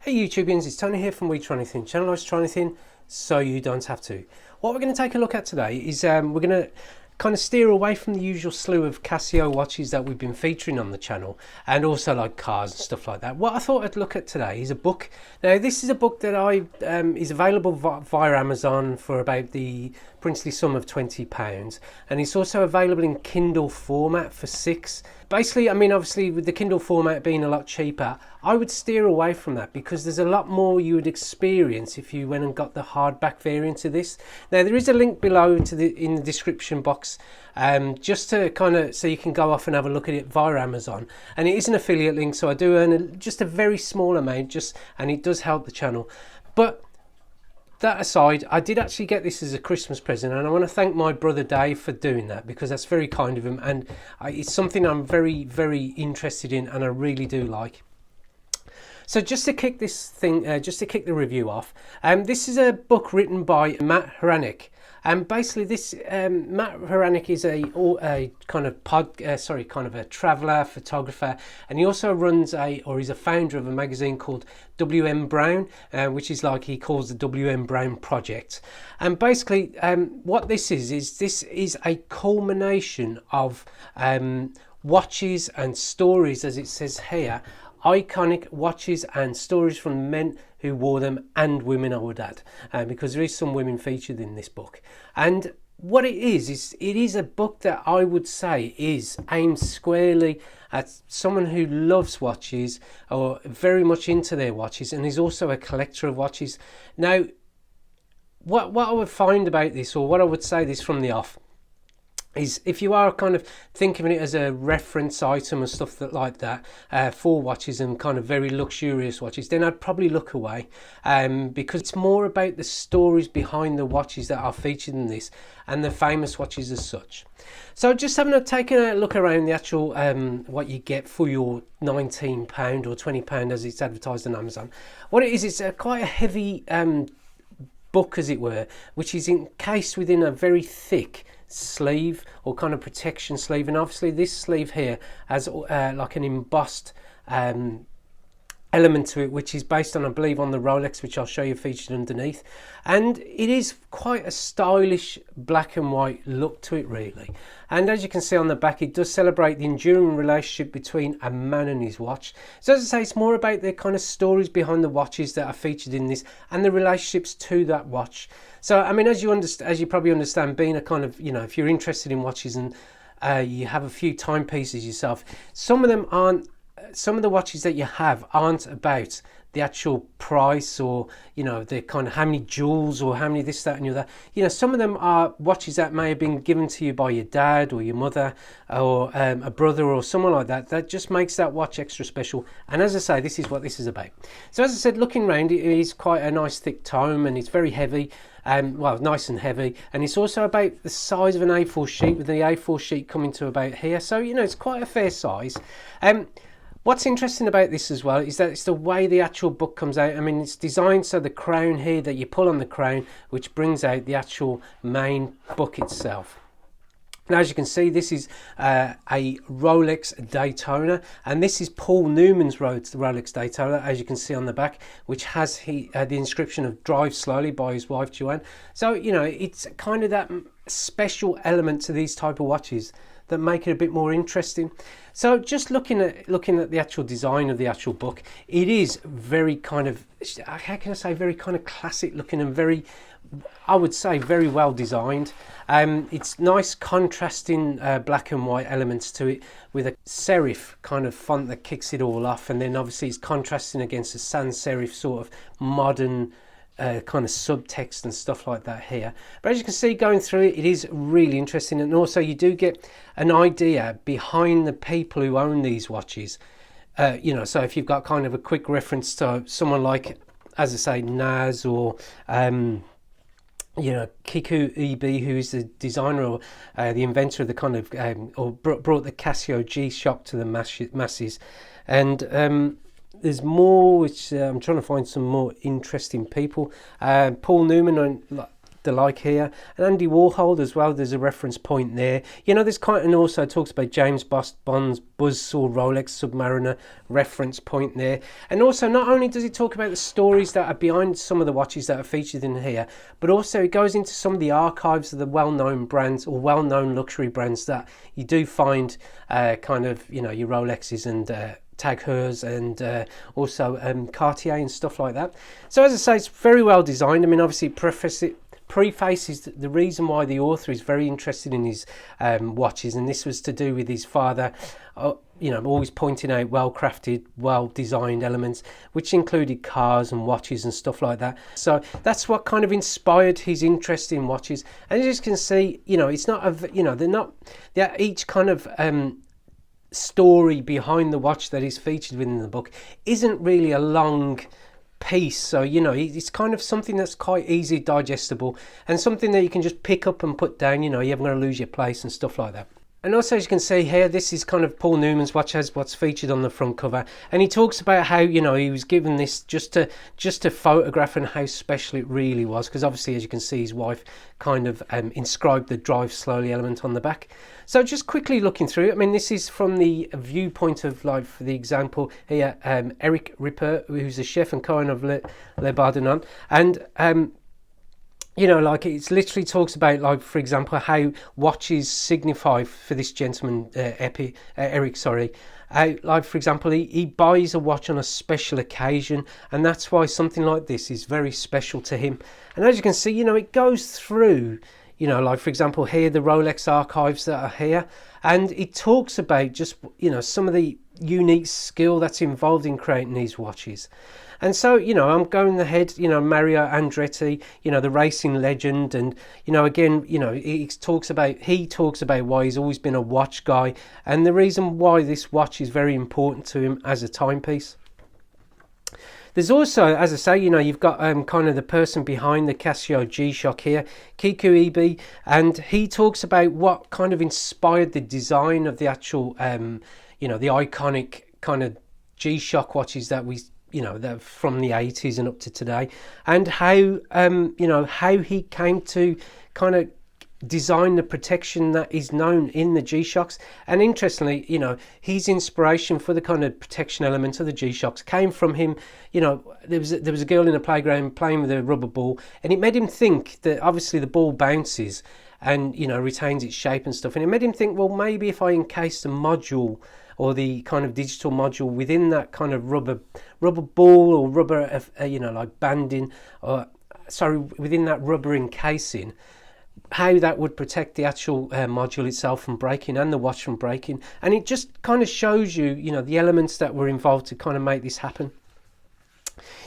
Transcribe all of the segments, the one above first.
Hey Youtubians, it's Tony here from We Try Anything, channel Try Anything so you don't have to. What we're going to take a look at today is we're going to kind of steer away from the usual slew of Casio watches that we've been featuring on the channel, and also like cars and stuff like that. What I thought I'd look at today is a book. Now this is a book that is available via Amazon for about the princely sum of £20, and it's also available in Kindle format for £6. Basically, I mean, obviously with the Kindle format being a lot cheaper, I would steer away from that because there's a lot more you would experience if you went and got the hardback variant of this. Now there is a link below in the description box, just to kind of so you can go off and have a look at it via Amazon, and it is an affiliate link, so I do earn just a very small amount, and it does help the channel. But that aside, I did actually get this as a Christmas present, and I want to thank my brother Dave for doing that because that's very kind of him, and it's something I'm very, very interested in and I really do like. So just to kick this thing, just to kick the review off, this is a book written by Matt Hranek. And basically, this Matt Heuer is a kind of a traveller, photographer, and he also runs he's a founder of a magazine called WM Brown, which is like he calls the WM Brown Project. And basically, what this is a culmination of watches and stories, as it says here. Iconic watches and stories from men who wore them, and women, I would add, because there is some women featured in this book. And what it is it is a book that I would say is aimed squarely at someone who loves watches or very much into their watches and is also a collector of watches. Now, what I would find about this, or what I would say this from the off, is if you are kind of thinking of it as a reference item or stuff like that for watches and kind of very luxurious watches, then I'd probably look away, because it's more about the stories behind the watches that are featured in this and the famous watches as such. So just taking a look around the actual what you get for your £19 or £20 as it's advertised on Amazon. What it is, it's quite a heavy book, as it were, which is encased within a very thick sleeve or kind of protection sleeve, and obviously this sleeve here has like an embossed element to it, which is based on, I believe, on the Rolex, which I'll show you featured underneath. And it is quite a stylish black and white look to it, really. And as you can see on the back, it does celebrate the enduring relationship between a man and his watch. So as I say, it's more about the kind of stories behind the watches that are featured in this and the relationships to that watch. So I mean, as you probably understand, being a kind of, if you're interested in watches and you have a few timepieces yourself, some of the watches that you have aren't about the actual price or the kind of how many jewels or how many this, that and the other. Some of them are watches that may have been given to you by your dad or your mother or a brother or someone like that just makes that watch extra special. And as I say, this is what this is about. So as I said, looking around, it is quite a nice thick tome, and it's very heavy, well, nice and heavy, and it's also about the size of an A4 sheet, with the A4 sheet coming to about here, so it's quite a fair size. What's interesting about this as well is that it's the way the actual book comes out. I mean, it's designed so the crown here, that you pull on the crown, which brings out the actual main book itself. Now, as you can see, this is a Rolex Daytona, and this is Paul Newman's Rolex Daytona, as you can see on the back, which has the inscription of "Drive Slowly" by his wife Joanne. So it's kind of that special element to these type of watches that make it a bit more interesting. So just looking at the actual design of the actual book, it is very kind of, how can I say, very kind of classic looking and very, I would say, very well designed. It's nice contrasting black and white elements to it, with a serif kind of font that kicks it all off, and then obviously it's contrasting against a sans serif sort of modern kind of subtext and stuff like that here. But as you can see, going through it, it is really interesting, and also you do get an idea behind the people who own these watches. So if you've got kind of a quick reference to someone like, as I say, Naz or Kiku EB, who is the designer or the inventor of the kind of or brought the Casio G-Shock to the masses, and there's more, which I'm trying to find some more interesting people. Paul Newman, the like here, and Andy Warhol as well. There's a reference point there. You know, there's quite, and also talks about James Bond's Buzzsaw Rolex Submariner reference point there. And also, not only does he talk about the stories that are behind some of the watches that are featured in here, but also it goes into some of the archives of the well-known brands or well-known luxury brands that you do find, kind of, you know, your Rolexes and Tag Heuers and also Cartier and stuff like that. So as I say, it's very well designed. I mean, obviously prefaces the reason why the author is very interested in his watches, and this was to do with his father, you know, always pointing out well-crafted, well-designed elements, which included cars and watches and stuff like that. So that's what kind of inspired his interest in watches. And as you can see, you know, it's not a, you know, they're each kind of story behind the watch that is featured within the book isn't really a long piece, so you know, it's kind of something that's quite easy digestible and something that you can just pick up and put down. You know, you're not going to lose your place and stuff like that. And also, as you can see here, this is kind of Paul Newman's watch, as what's featured on the front cover, and he talks about how, you know, he was given this just to photograph and how special it really was, because obviously, as you can see, his wife kind of inscribed the drive slowly element on the back. So just quickly looking through it, I mean, this is from the viewpoint of, like, for the example here, Eric Ripper, who's a chef and co-owner of Le Bardenon, and you know, like, it's literally talks about, like, for example, how watches signify for this gentleman, Eric, sorry. Like, for example, he buys a watch on a special occasion, and that's why something like this is very special to him. And as you can see, you know, it goes through, you know, like, for example, here, the Rolex archives that are here, and it talks about just, you know, some of the unique skill that's involved in creating these watches. And so, you know, I'm going ahead, you know, Mario Andretti, you know, the racing legend. And, you know, again, you know, he talks about why he's always been a watch guy and the reason why this watch is very important to him as a timepiece. There's also, as I say, you know, you've got kind of the person behind the Casio G-Shock here, Kiku Ibe, and he talks about what kind of inspired the design of the actual, you know, the iconic kind of G-Shock watches that we, you know, that from the 80s and up to today, and how, you know, how he came to kind of design the protection that is known in the G-Shocks. And interestingly, you know, his inspiration for the kind of protection element of the G-Shocks came from him. You know, there was a girl in a playground playing with a rubber ball, and it made him think that obviously the ball bounces and, you know, retains its shape and stuff, and it made him think, well, maybe if I encase the module or the kind of digital module within that kind of rubber ball or rubber, you know, like banding, or sorry, within that rubber encasing, how that would protect the actual module itself from breaking and the watch from breaking. And it just kind of shows you, you know, the elements that were involved to kind of make this happen.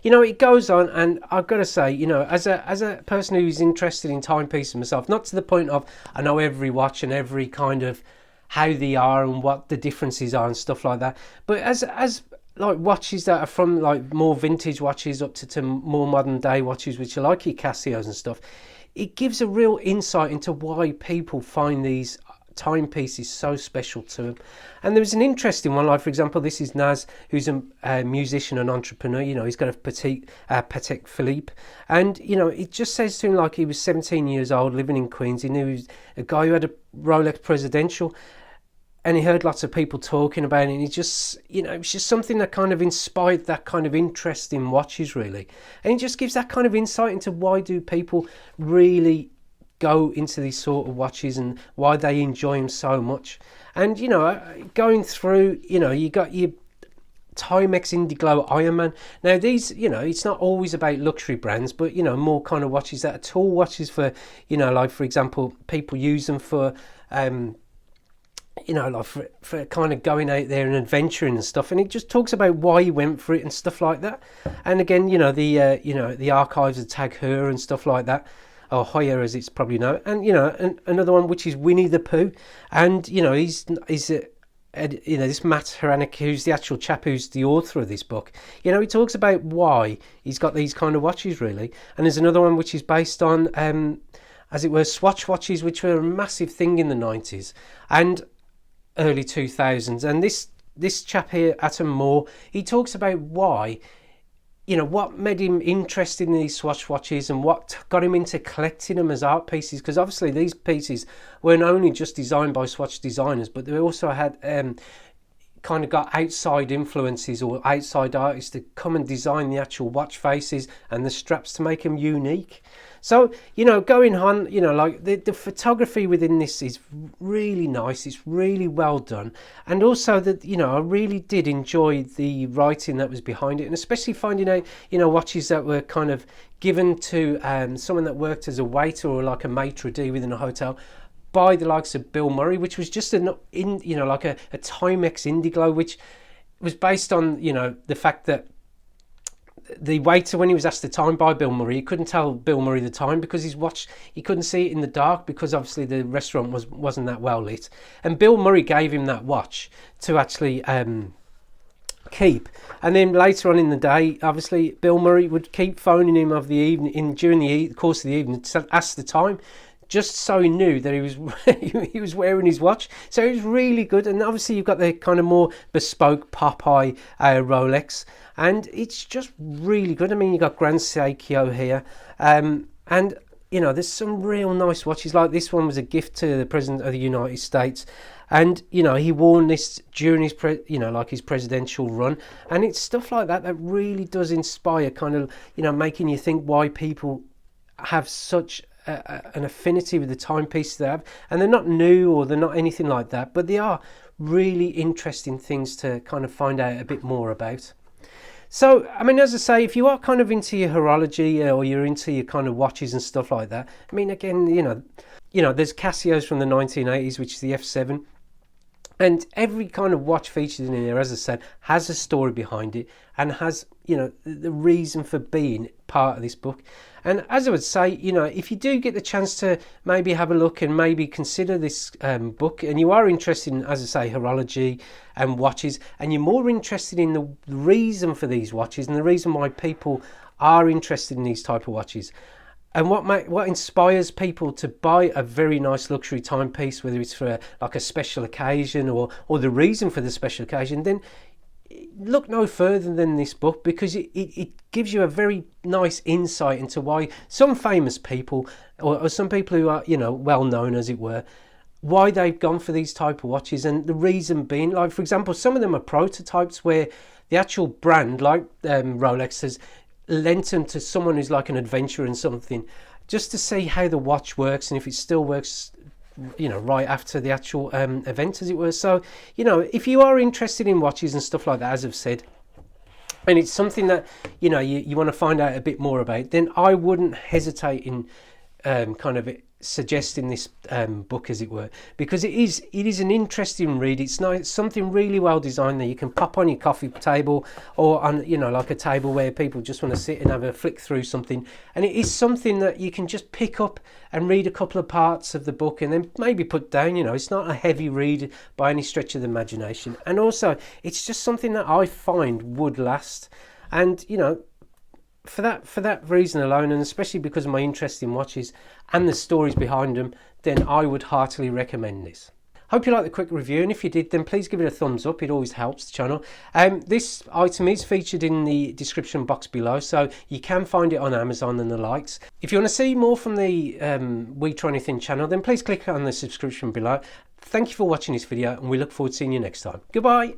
You know, it goes on, and I've got to say, you know, as a person who's interested in timepieces myself, not to the point of I know every watch and every kind of how they are and what the differences are and stuff like that, but as like watches that are from like more vintage watches up to more modern day watches, which are like your Casios and stuff, it gives a real insight into why people find these timepieces so special to them. And there was an interesting one, like, for example, this is Naz, who's a musician and entrepreneur. You know, he's got a Patek Philippe, and, you know, it just says to him, like, he was 17 years old, living in Queens. He knew he was a guy who had a Rolex Presidential, and he heard lots of people talking about it, and he just, you know, it was just something that kind of inspired that kind of interest in watches, really. And it just gives that kind of insight into why do people really go into these sort of watches and why they enjoy them so much. And, you know, going through, you know, you got your Timex Indiglo Ironman. Now these, you know, it's not always about luxury brands, but, you know, more kind of watches that are tall watches for, you know, like, for example, people use them for, you know, like for kind of going out there and adventuring and stuff. And it just talks about why he went for it and stuff like that. And again, you know, the archives of Tag Heuer and stuff like that, or Heuer as it's probably known. And, you know, another one which is Winnie the Pooh. And, you know, he's you know, this Matt Hranek, who's the actual chap who's the author of this book, you know, he talks about why he's got these kind of watches, really. And there's another one which is based on, as it were, Swatch watches, which were a massive thing in the 90s and early 2000s. And this chap here, Atom Moore, he talks about why you know, what made him interested in these Swatch watches and what got him into collecting them as art pieces, because obviously these pieces weren't only just designed by Swatch designers, but they also had kind of got outside influences or outside artists to come and design the actual watch faces and the straps to make them unique. So, you know, going on, you know, like the photography within this is really nice. It's really well done. And also that, you know, I really did enjoy the writing that was behind it, and especially finding out, you know, watches that were kind of given to someone that worked as a waiter or like a maitre d' within a hotel by the likes of Bill Murray, which was just like a Timex Indiglo, which was based on, you know, the fact that the waiter, when he was asked the time by Bill Murray, he couldn't tell Bill Murray the time because his watch, he couldn't see it in the dark because obviously the restaurant wasn't that well lit. And Bill Murray gave him that watch to actually keep. And then later on in the day, obviously Bill Murray would keep phoning him of the evening, during the course of the evening, to ask the time, just so he knew that he was wearing his watch. So it was really good. And obviously you've got the kind of more bespoke Popeye Rolex, and it's just really good. I mean, you've got Grand Seikyo here, and you know, there's some real nice watches. Like this one was a gift to the President of the United States, and you know, he worn this during his his presidential run, and it's stuff like that that really does inspire, kind of, you know, making you think why people have such an affinity with the timepieces they have. And they're not new or they're not anything like that, but they are really interesting things to kind of find out a bit more about. So, I mean, as I say, if you are kind of into your horology or you're into your kind of watches and stuff like that, I mean, again, you know, there's Casios from the 1980s, which is the F7. And every kind of watch featured in here, as I said, has a story behind it and has, you know, the reason for being part of this book. And as I would say, you know, if you do get the chance to maybe have a look and maybe consider this book, and you are interested in, as I say, horology and watches, and you're more interested in the reason for these watches and the reason why people are interested in these type of watches, and what inspires people to buy a very nice luxury timepiece, whether it's for like a special occasion or the reason for the special occasion, then look no further than this book, because it gives you a very nice insight into why some famous people or some people who are, you know, well known, as it were, why they've gone for these type of watches. And the reason being, like, for example, some of them are prototypes where the actual brand, like Rolex, has lent them to someone who's like an adventurer and something, just to see how the watch works and if it still works, you know, right after the actual event, as it were. So, you know, if you are interested in watches and stuff like that, as I've said, and it's something that, you know, you want to find out a bit more about, then I wouldn't hesitate in kind of suggesting this book, as it were, because it is an interesting read. It's nice, something really well designed that you can pop on your coffee table or on, you know, like a table where people just want to sit and have a flick through something. And it is something that you can just pick up and read a couple of parts of the book and then maybe put down. You know, it's not a heavy read by any stretch of the imagination, and also it's just something that I find would last. And, you know, for that reason alone, and especially because of my interest in watches and the stories behind them, then I would heartily recommend this. Hope you liked the quick review, and if you did, then please give it a thumbs up. It always helps the channel. This item is featured in the description box below, so you can find it on Amazon and the likes. If you want to see more from the We Try Anything channel, then please click on the subscription below. Thank you for watching this video, and we look forward to seeing you next time. Goodbye.